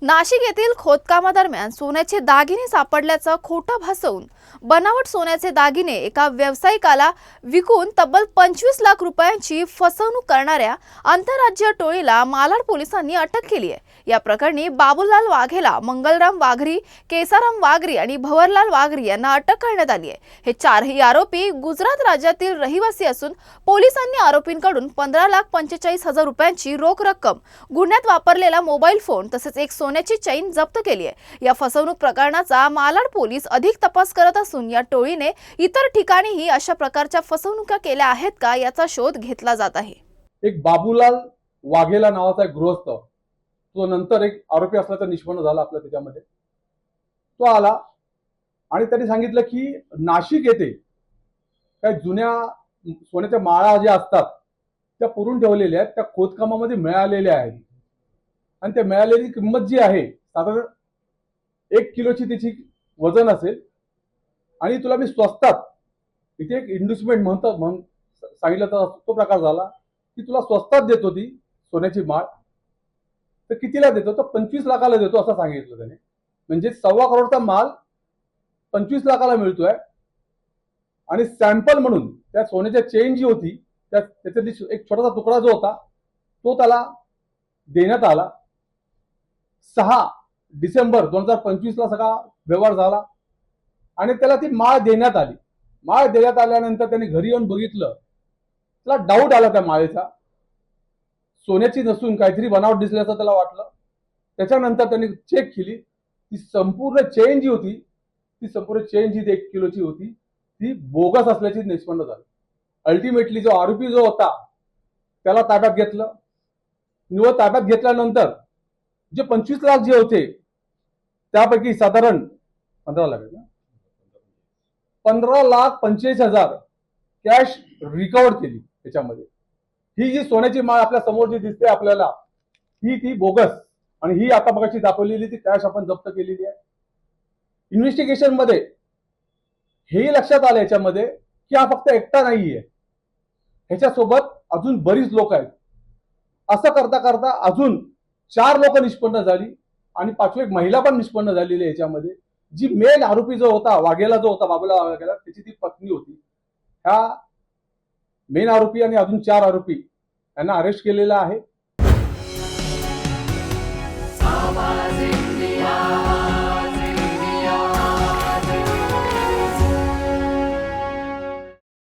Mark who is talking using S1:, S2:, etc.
S1: नाशिक येथील खोदकामादरम्यान सोन्याचे दागिने सापडल्याचं खोटं भासवून बनावट सोन्याचे दागिने एका व्यावसायिकाला विकून तब्बल 25 लाख रुपयांची फसवणूक करणाऱ्या आंतरराज्यीय टोळीला मालाड पोलिसांनी अटक केली आहे। या प्रकरणी बाबूलाल वाघेला, मंगलराम वाघरी, केसाराम वाघरी आणि भवरलाल वाघरी यांना अटक करण्यात आली आहे। हे चारही आरोपी गुजरात राज्यातील रहिवासी असून पोलिसांनी आरोपींकडून 15,45,000 रुपयांची रोख रक्कम, गुन्ह्यात वापरलेला मोबाईल फोन तसेच एक सोन्याची चैन जप्त केली आहे। या फसवणूक प्रकरणाचा मालाड पोलीस अधिक तपास करत असून या टोळीने इतर ठिकाणीही अशा प्रकारच्या फसवणुका केल्या आहेत का याचा शोध घेतला जात आहे।
S2: एक बाबूलाल वाघेला नावाचा एक गृहस्थ, तो नंतर एक आरोपी असल्याचा निष्पन्न झाला आपल्या त्याच्यामध्ये। तो आला आणि त्यांनी सांगितलं की नाशिक येथे काही जुन्या सोन्याच्या माळा ज्या असतात त्या पुरून ठेवलेल्या आहेत, त्या खोदकामामध्ये मिळालेल्या आहेत आणि त्या मिळालेली किंमत जी आहे साधारण 1 किलोची त्याची वजन असेल आणि तुला मी स्वस्तात, इथे एक इन्व्हेस्टमेंट म्हणून सांगितलं तर तो प्रकार झाला की तुला स्वस्तात देतो ती सोन्याची माळ। तर कितीला देतो? तर 25 लाखाला देतो असं सांगितलं त्याने। म्हणजे 1.25 करोडचा माल 25 लाखाला मिळतोय आणि सॅम्पल म्हणून त्या सोन्याच्या चेन जी होती त्याच्यातली एक छोटासा तुकडा जो होता तो त्याला देण्यात आला। 6 डिसेंबर 2025 ला सगळा व्यवहार झाला आणि त्याला ती माळ देण्यात आली। माळ देण्यात आल्यानंतर त्याने घरी येऊन बघितलं, त्याला डाऊट आला त्या माळेचा, सोन्याची नसून काहीतरी बनावट दिसल्याचं त्याला वाटलं। त्याच्यानंतर त्यांनी चेक केली, ती संपूर्ण चेन जी होती, ती संपूर्ण चेन जी 1 किलोची होती ती बोगस असल्याची निष्पन्न झाली। अल्टिमेटली जो आरोपी जो होता त्याला ताब्यात घेतलं। ताब्यात घेतल्यानंतर जे 25 लाख जे होते त्यापैकी साधारण 15,45,000 कॅश रिकवर केली त्याच्यामध्ये। ही जी सोन्याची माळ आपल्या समोर जी दिसते आपल्याला, ही ती बोगस आणि ही आता बघाची दाखवलेली ती कॅश आपण जप्त केलेली आहे। इन्व्हेस्टिगेशन मध्ये हेही लक्षात आलं याच्यामध्ये की हा फक्त एकटा नाहीये, ह्याच्यासोबत अजून बरीच लोक आहेत। असं करता करता अजून 4 लोक निष्पन्न झाली आणि 5वी एक महिला पण निष्पन्न झालेली आहे याच्यामध्ये। जी मेन आरोपी जो होता वाघेला, जो होता बाबूलाल वाघेला, त्याची ती पत्नी होती। ह्या मेन आरोपी आणि अजून 4 आरोपी यांना अरेस्ट केलेला आहे।